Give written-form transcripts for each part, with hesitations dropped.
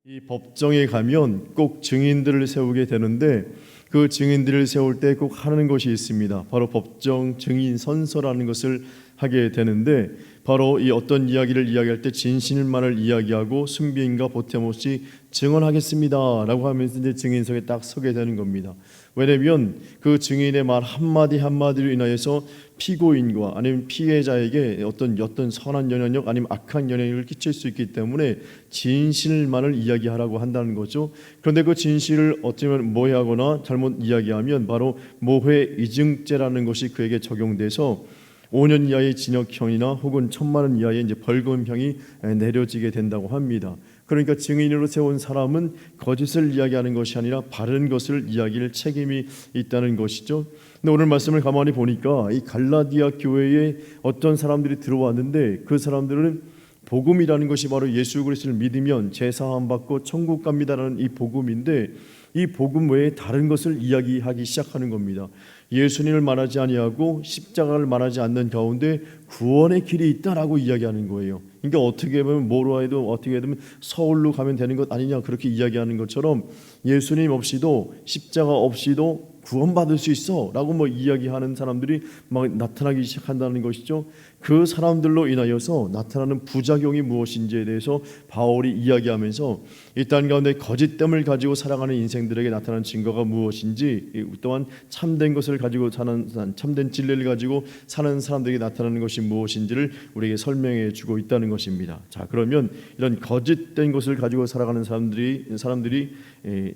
이 법정에 가면 꼭 증인들을 세우게 되는데 그 증인들을 세울 때 꼭 하는 것이 있습니다. 바로 법정 증인 선서라는 것을 하게 되는데 바로 이 어떤 이야기를 이야기할 때 진실만을 이야기하고 순비인과 보탬 없이 증언하겠습니다라고 하면서 이제 증인석에 딱 서게 되는 겁니다. 왜냐하면 그 증인의 말 한마디 한마디로 인하여서 피고인과 아니면 피해자에게 어떤 선한 영향력 아니면 악한 영향력을 끼칠 수 있기 때문에 진실만을 이야기하라고 한다는 거죠. 그런데 그 진실을 어쩌면 모해하거나 잘못 이야기하면 바로 모해 이증죄라는 것이 그에게 적용돼서 5년 이하의 징역형이나 혹은 1,000만 원 이하의 이제 벌금형이 내려지게 된다고 합니다. 그러니까 증인으로 세운 사람은 거짓을 이야기하는 것이 아니라 바른 것을 이야기할 책임이 있다는 것이죠. 근데 오늘 말씀을 가만히 보니까 이 갈라디아 교회에 어떤 사람들이 들어왔는데 그 사람들은 복음이라는 것이 바로 예수 그리스도를 믿으면 제사함 받고 천국 갑니다라는 이 복음인데 이 복음 외에 다른 것을 이야기하기 시작하는 겁니다. 예수님을 말하지 아니하고 십자가를 말하지 않는 가운데 구원의 길이 있다라고 이야기하는 거예요. 그러니까 어떻게 보면 뭐로 해도 어떻게 되면 서울로 가면 되는 것 아니냐 그렇게 이야기하는 것처럼 예수님 없이도 십자가 없이도 구원받을 수 있어 라고 이야기하는 사람들이 막 나타나기 시작한다는 것이죠. 그 사람들로 인하여서 나타나는 부작용이 무엇인지에 대해서 바울이 이야기하면서 이 땅 가운데 거짓됨을 가지고 살아가는 인생들에게 나타나는 증거가 무엇인지, 또한 참된 것을 가지고 사는 참된 진리를 가지고 사는 사람들에게 나타나는 것이 무엇인지를 우리에게 설명해 주고 있다는 것입니다. 자, 그러면 이런 거짓된 것을 가지고 살아가는 사람들이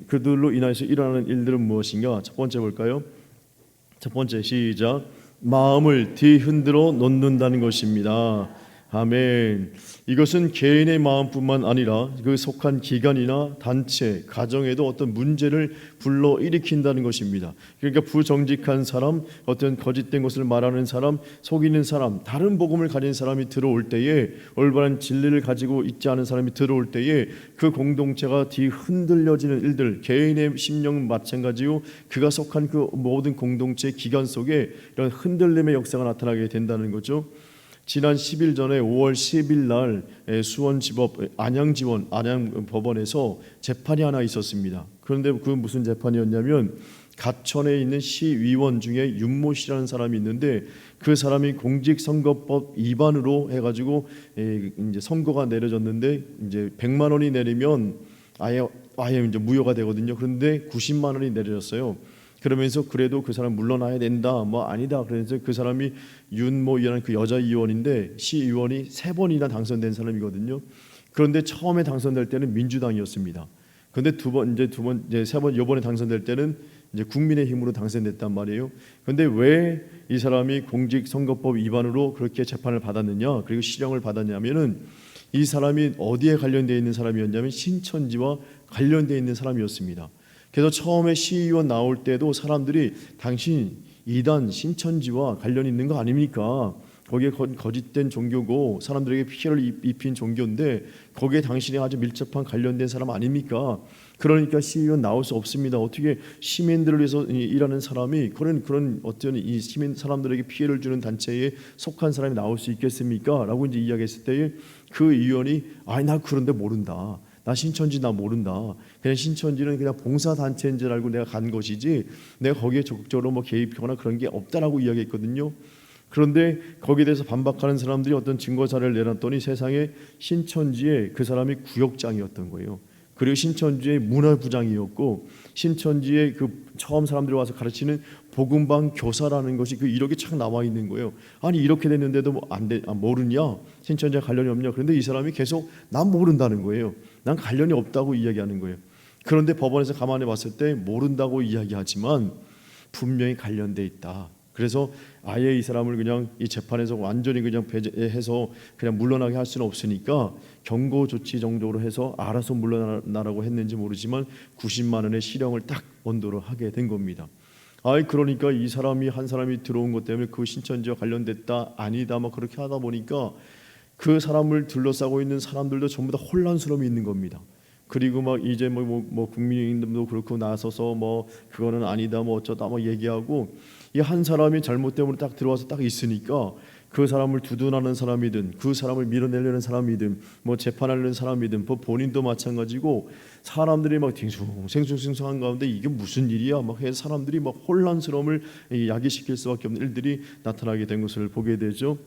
그들로 인해서 일어나는 일들은 무엇인가? 첫 번째 볼까요? 첫 번째 시작. 마음을 뒤흔들어 놓는다는 것입니다. 아멘. 이것은 개인의 마음뿐만 아니라 그 속한 기관이나 단체, 가정에도 어떤 문제를 불러일으킨다는 것입니다. 그러니까 부정직한 사람, 어떤 거짓된 것을 말하는 사람, 속이는 사람, 다른 복음을 가진 사람이 들어올 때에, 올바른 진리를 가지고 있지 않은 사람이 들어올 때에 그 공동체가 뒤흔들려지는 일들, 개인의 심령 마찬가지요, 그가 속한 그 모든 공동체의 기관 속에 이런 흔들림의 역사가 나타나게 된다는 거죠. 지난 10일 전에 5월 10일 날 수원지법 안양지원 안양법원에서 재판이 하나 있었습니다. 그런데 그 무슨 재판이었냐면 가천에 있는 시의원 중에 윤모 씨라는 사람이 있는데 그 사람이 공직선거법 위반으로 해가지고 이제 선고가 내려졌는데 이제 100만 원이 내리면 아예 이제 무효가 되거든요. 그런데 90만 원이 내려졌어요. 그러면서 그래도 그 사람 물러나야 된다, 아니다. 그래서 그 사람이 윤모이라는 그 여자 의원인데 시의원이 3번이나 당선된 사람이거든요. 그런데 처음에 당선될 때는 민주당이었습니다. 그런데 세 번 이번에 당선될 때는 이제 국민의힘으로 당선됐단 말이에요. 그런데 왜 이 사람이 공직선거법 위반으로 그렇게 재판을 받았느냐, 그리고 실형을 받았냐면은 이 사람이 어디에 관련되어 있는 사람이었냐면 신천지와 관련되어 있는 사람이었습니다. 그래서 처음에 시의원 나올 때도 사람들이 당신 이단 신천지와 관련이 있는 거 아닙니까? 거기에 거짓된 종교고 사람들에게 피해를 입힌 종교인데 거기에 당신이 아주 밀접한 관련된 사람 아닙니까? 그러니까 시의원 나올 수 없습니다. 어떻게 시민들을 위해서 일하는 사람이 그런 어떤 이 시민 사람들에게 피해를 주는 단체에 속한 사람이 나올 수 있겠습니까? 라고 이제 이야기했을 때에 그 의원이 나 그런데 모른다. 나 신천지 나 모른다. 그냥 신천지는 그냥 봉사단체인 줄 알고 내가 간 것이지 내가 거기에 적극적으로 개입하거나 그런 게 없다라고 이야기했거든요. 그런데 거기에 대해서 반박하는 사람들이 어떤 증거 자료를 내놨더니 세상에 신천지에 그 사람이 구역장이었던 거예요. 그리고 신천지의 문화부장이었고 신천지에 그 처음 사람들이 와서 가르치는 복음방 교사라는 것이 그 이력이 착 나와 있는 거예요. 아니 이렇게 됐는데도 모르냐? 신천지와 관련이 없냐? 그런데 이 사람이 계속 난 모른다는 거예요. 난 관련이 없다고 이야기하는 거예요. 그런데 법원에서 가만히 봤을 때 모른다고 이야기하지만 분명히 관련돼 있다. 그래서 아예 이 사람을 그냥 이 재판에서 완전히 그냥 배제해서 그냥 물러나게 할 수는 없으니까 경고 조치 정도로 해서 알아서 물러나라고 했는지 모르지만 90만 원의 실형을 딱 언도로 하게 된 겁니다. 그러니까 이 사람이 한 사람이 들어온 것 때문에 그 신천지와 관련됐다 아니다 그렇게 하다 보니까 그 사람을 둘러싸고 있는 사람들도 전부 다 혼란스러움이 있는 겁니다. 그리고 이제 국민의힘도 그렇고 나서서 그거는 아니다 어쩌다 얘기하고 이 한 사람이 잘못 때문에 딱 들어와서 딱 있으니까 그 사람을 두둔하는 사람이든 그 사람을 밀어내려는 사람이든 뭐 재판하려는 사람이든 본인도 마찬가지고 사람들이 막 딩숭생숭생숭한 가운데 이게 무슨 일이야 막 해서 사람들이 막 혼란스러움을 야기시킬 수밖에 없는 일들이 나타나게 된 것을 보게 되죠.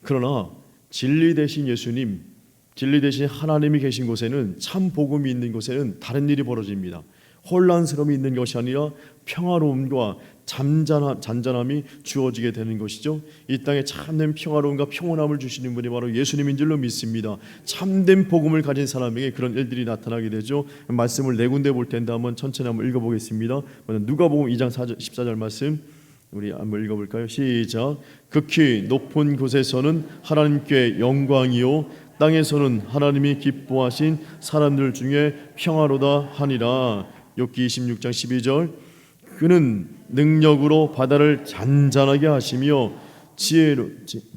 그러나 진리 대신 예수님, 진리 대신 하나님이 계신 곳에는, 참 복음이 있는 곳에는 다른 일이 벌어집니다. 혼란스러움이 있는 것이 아니라 평화로움과 잔잔함이 주어지게 되는 것이죠. 이 땅에 참된 평화로움과 평온함을 주시는 분이 바로 예수님인 줄로 믿습니다. 참된 복음을 가진 사람에게 그런 일들이 나타나게 되죠. 말씀을 네 군데 볼 텐데 한번 천천히 한번 읽어보겠습니다. 누가복음 2장 14절 말씀 우리 한번 읽어볼까요? 시작. 극히 높은 곳에서는 하나님께 영광이요 땅에서는 하나님이 기뻐하신 사람들 중에 평화로다 하니라. 욥기 26장 12절. 그는 능력으로 바다를 잔잔하게 하시며 지혜로,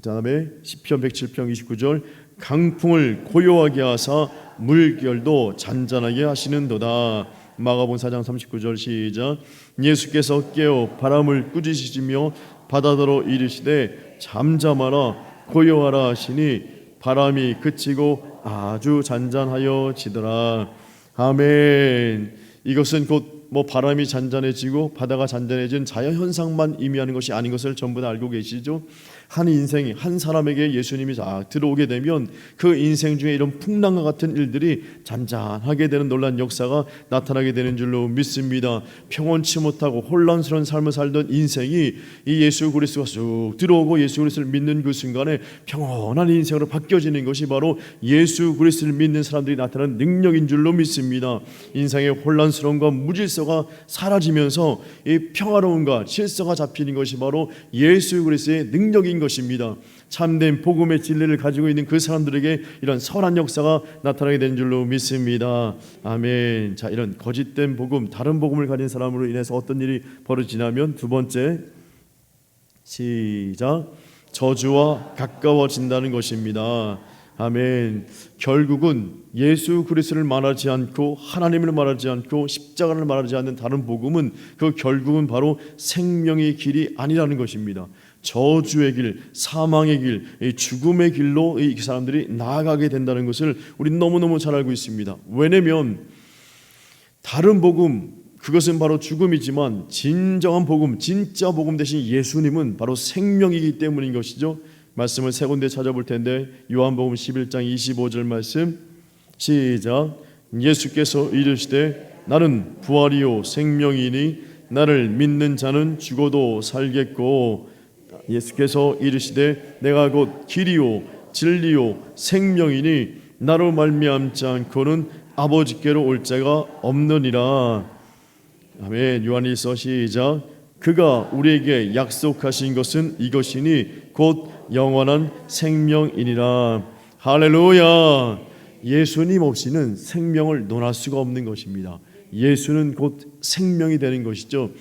다음에 시편 107편 29절. 강풍을 고요하게 하사 물결도 잔잔하게 하시는도다. 마가복음 4장 39절 시작. 예수께서 깨어 바람을 꾸짖으시며 바다더러 이르시되 잠잠하라 고요하라 하시니 바람이 그치고 아주 잔잔하여 지더라. 아멘. 이것은 곧 바람이 잔잔해지고 바다가 잔잔해진 자연 현상만 의미하는 것이 아닌 것을 전부 다 알고 계시죠? 한 인생이, 한 사람에게 예수님이 들어오게 되면 그 인생 중에 이런 풍랑과 같은 일들이 잔잔하게 되는 놀라운 역사가 나타나게 되는 줄로 믿습니다. 평온치 못하고 혼란스러운 삶을 살던 인생이 이 예수 그리스도가 쑥 들어오고 예수 그리스도를 믿는 그 순간에 평온한 인생으로 바뀌어지는 것이 바로 예수 그리스도를 믿는 사람들이 나타나는 능력인 줄로 믿습니다. 인생의 혼란스러움과 무질서가 사라지면서 이 평화로움과 질서가 잡히는 것이 바로 예수 그리스도의 능력인 것입니다. 참된 복음의 진리를 가지고 있는 그 사람들에게 이런 선한 역사가 나타나게 된 줄로 믿습니다. 아멘. 자, 이런 거짓된 복음, 다른 복음을 가진 사람으로 인해서 어떤 일이 벌어지냐면 두 번째, 시작. 저주와 가까워진다는 것입니다. 아멘. 결국은 예수 그리스도를 말하지 않고 하나님을 말하지 않고 십자가를 말하지 않는 다른 복음은 그 결국은 바로 생명의 길이 아니라는 것입니다. 저주의 길, 사망의 길, 죽음의 길로 이 사람들이 나아가게 된다는 것을 우리는 너무너무 잘 알고 있습니다. 왜냐하면 다른 복음, 그것은 바로 죽음이지만 진정한 복음, 진짜 복음 대신 예수님은 바로 생명이기 때문인 것이죠. 말씀을 세 군데 찾아볼 텐데 요한복음 11장 25절 말씀 시작. 예수께서 이르시되 나는 부활이요 생명이니 나를 믿는 자는 죽어도 살겠고, 예수께서 이르시되 내가 곧 길이요 진리요 생명이니 나로 말미암지 않고는 아버지께로 올 자가 없느니라. 아멘. 요한일서 시작. 그가 우리에게 약속하신 것은 이것이니 곧 영원한 생명이니라. 할렐루야. 예수님 없이는 생명을 논할 수가 없는 것입니다. 예수는 곧 생명이 되는 것이죠.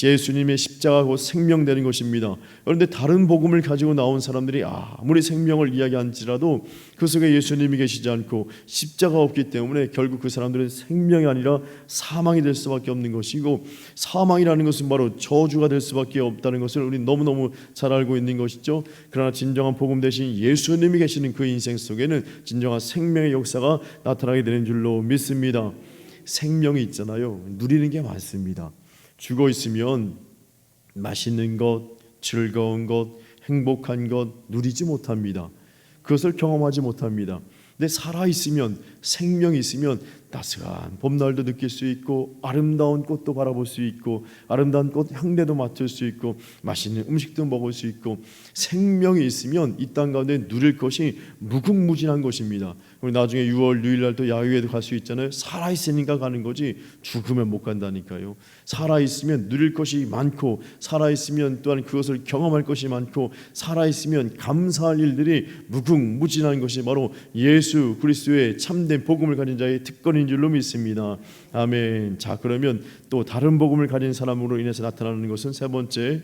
예수님의 십자가 곧 생명되는 것입니다. 그런데 다른 복음을 가지고 나온 사람들이 아무리 생명을 이야기할지라도 그 속에 예수님이 계시지 않고 십자가 없기 때문에 결국 그 사람들은 생명이 아니라 사망이 될 수밖에 없는 것이고, 사망이라는 것은 바로 저주가 될 수밖에 없다는 것을 우리 너무너무 잘 알고 있는 것이죠. 그러나 진정한 복음 대신 예수님이 계시는 그 인생 속에는 진정한 생명의 역사가 나타나게 되는 줄로 믿습니다. 생명이 있잖아요. 누리는 게 많습니다. 죽어 있으면 맛있는 것, 즐거운 것, 행복한 것 누리지 못합니다. 그것을 경험하지 못합니다. 근데 살아 있으면, 생명이 있으면 따스한 봄날도 느낄 수 있고, 아름다운 꽃도 바라볼 수 있고, 아름다운 꽃 향내도 맡을 수 있고, 맛있는 음식도 먹을 수 있고, 생명이 있으면 이 땅 가운데 누릴 것이 무궁무진한 것입니다. 우리 나중에 6월 6일 날 또 야유회도 갈 수 있잖아요. 살아 있으니까 가는 거지 죽으면 못 간다니까요. 살아 있으면 누릴 것이 많고, 살아 있으면 또한 그것을 경험할 것이 많고, 살아 있으면 감사할 일들이 무궁무진한 것이 바로 예수 그리스도의 참된 복음을 가진 자의 특권인 줄로 믿습니다. 아멘. 자, 그러면 또 다른 복음을 가진 사람으로 인해서 나타나는 것은 세 번째,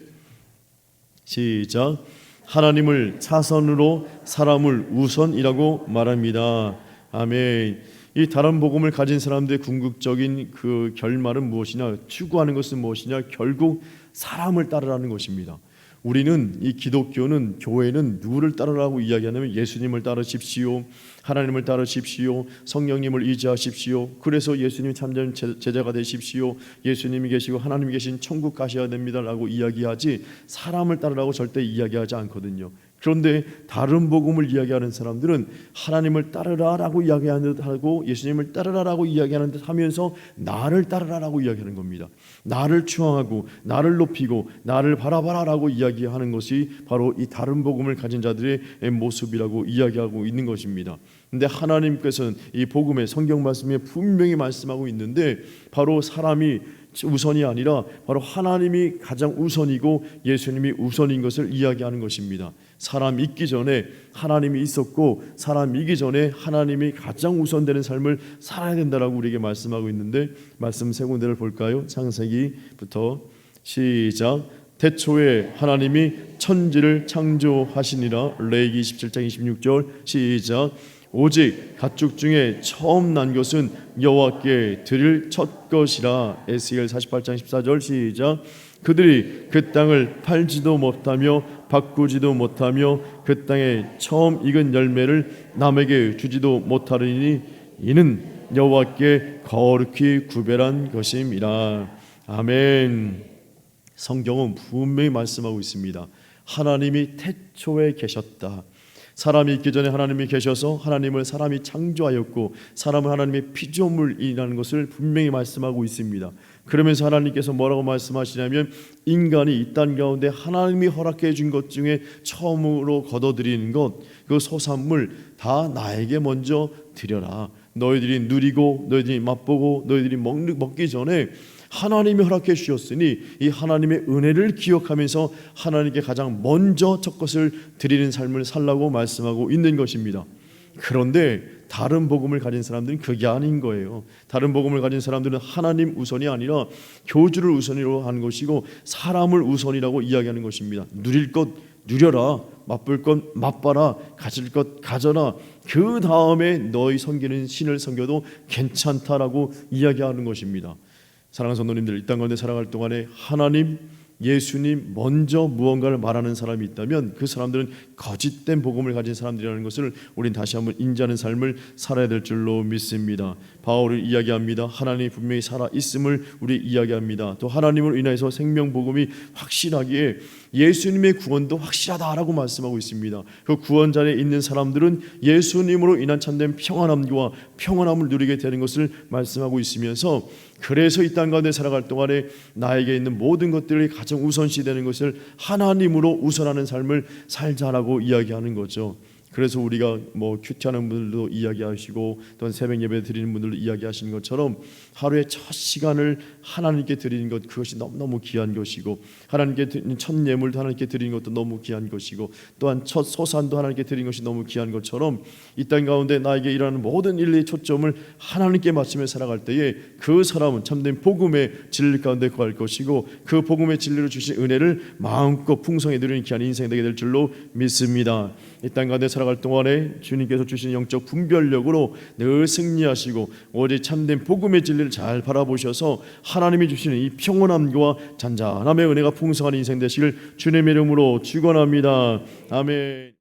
시작. 하나님을 차선으로 사람을 우선이라고 말합니다. 아멘. 이 다른 복음을 가진 사람들의 궁극적인 그 결말은 무엇이냐, 추구하는 것은 무엇이냐, 결국 사람을 따르라는 것입니다. 우리는 이 기독교는 교회는 누구를 따르라고 이야기하냐면 예수님을 따르십시오. 하나님을 따르십시오. 성령님을 의지하십시오. 그래서 예수님이 참된 제자가 되십시오. 예수님이 계시고 하나님이 계신 천국 가셔야 됩니다라고 이야기하지 사람을 따르라고 절대 이야기하지 않거든요. 그런데 다른 복음을 이야기하는 사람들은 하나님을 따르라라고 이야기하는 듯 하고 예수님을 따르라라고 이야기하는 듯 하면서 나를 따르라라고 이야기하는 겁니다. 나를 추앙하고 나를 높이고 나를 바라봐라라고 이야기하는 것이 바로 이 다른 복음을 가진 자들의 모습이라고 이야기하고 있는 것입니다. 근데 하나님께서는 이 복음의 성경 말씀에 분명히 말씀하고 있는데 바로 사람이 우선이 아니라 바로 하나님이 가장 우선이고 예수님이 우선인 것을 이야기하는 것입니다. 사람 있기 전에 하나님이 있었고 사람 이기 전에 하나님이 가장 우선되는 삶을 살아야 된다라고 우리에게 말씀하고 있는데 말씀 세 군데를 볼까요? 창세기부터 시작. 태초에 하나님이 천지를 창조하시니라. 레위기 17장 26절 시작. 오직 가축 중에 처음 난 것은 여호와께 드릴 첫 것이라. 에스겔 48장 14절 시작. 그들이 그 땅을 팔지도 못하며 바꾸지도 못하며 그 땅에 처음 익은 열매를 남에게 주지도 못하리니 이는 여호와께 거룩히 구별한 것임이라. 아멘. 성경은 분명히 말씀하고 있습니다. 하나님이 태초에 계셨다. 사람이 있기 전에 하나님이 계셔서 하나님을 사람이 창조하였고 사람은 하나님의 피조물이라는 것을 분명히 말씀하고 있습니다. 그러면서 하나님께서 뭐라고 말씀하시냐면 인간이 이 땅 가운데 하나님이 허락해 준 것 중에 처음으로 거둬들이는 것, 그 소산물 다 나에게 먼저 드려라. 너희들이 누리고 너희들이 맛보고 너희들이 먹기 전에 하나님이 허락해 주셨으니 이 하나님의 은혜를 기억하면서 하나님께 가장 먼저 첫 것을 드리는 삶을 살라고 말씀하고 있는 것입니다. 그런데 다른 복음을 가진 사람들은 그게 아닌 거예요. 다른 복음을 가진 사람들은 하나님 우선이 아니라 교주를 우선으로 하는 것이고 사람을 우선이라고 이야기하는 것입니다. 누릴 것 누려라, 맛볼 것 맛봐라, 가질 것 가져라. 그 다음에 너희 섬기는 신을 섬겨도 괜찮다라고 이야기하는 것입니다. 사랑하는 성도님들, 이 땅 가운데 살아갈 동안에 하나님, 예수님 먼저 무언가를 말하는 사람이 있다면 그 사람들은 거짓된 복음을 가진 사람들이라는 것을 우린 다시 한번 인지하는 삶을 살아야 될 줄로 믿습니다. 바울을 이야기합니다. 하나님이 분명히 살아있음을 우리 이야기합니다. 또 하나님으로 인해서 생명복음이 확실하기에 예수님의 구원도 확실하다라고 말씀하고 있습니다. 그 구원 자리에 있는 사람들은 예수님으로 인한 참된 평안함을 누리게 되는 것을 말씀하고 있으면서 그래서 이 땅 가운데 살아갈 동안에 나에게 있는 모든 것들이 가장 우선시 되는 것을 하나님으로 우선하는 삶을 살자라고 이야기하는 거죠. 그래서 우리가 큐티하는 분들도 이야기하시고 또는 새벽 예배 드리는 분들도 이야기하시는 것처럼 하루의 첫 시간을 하나님께 드리는 것, 그것이 너무너무 귀한 것이고 하나님께 드리는 첫 예물도 하나님께 드리는 것도 너무 귀한 것이고 또한 첫 소산도 하나님께 드리는 것이 너무 귀한 것처럼 이 땅 가운데 나에게 일하는 모든 일의 초점을 하나님께 맞추며 살아갈 때에 그 사람은 참된 복음의 진리 가운데 거할 것이고 그 복음의 진리로 주신 은혜를 마음껏 풍성히 누리는 귀한 인생이 되게 될 줄로 믿습니다. 이 땅 가운데 살아갈 동안에 주님께서 주신 영적 분별력으로 늘 승리하시고 오직 참된 복음의 진리를 잘 바라보셔서 하나님이 주시는 이 평온함과 잔잔함의 은혜가 풍성한 인생 되시길 주님의 이름으로 축원합니다. 아멘.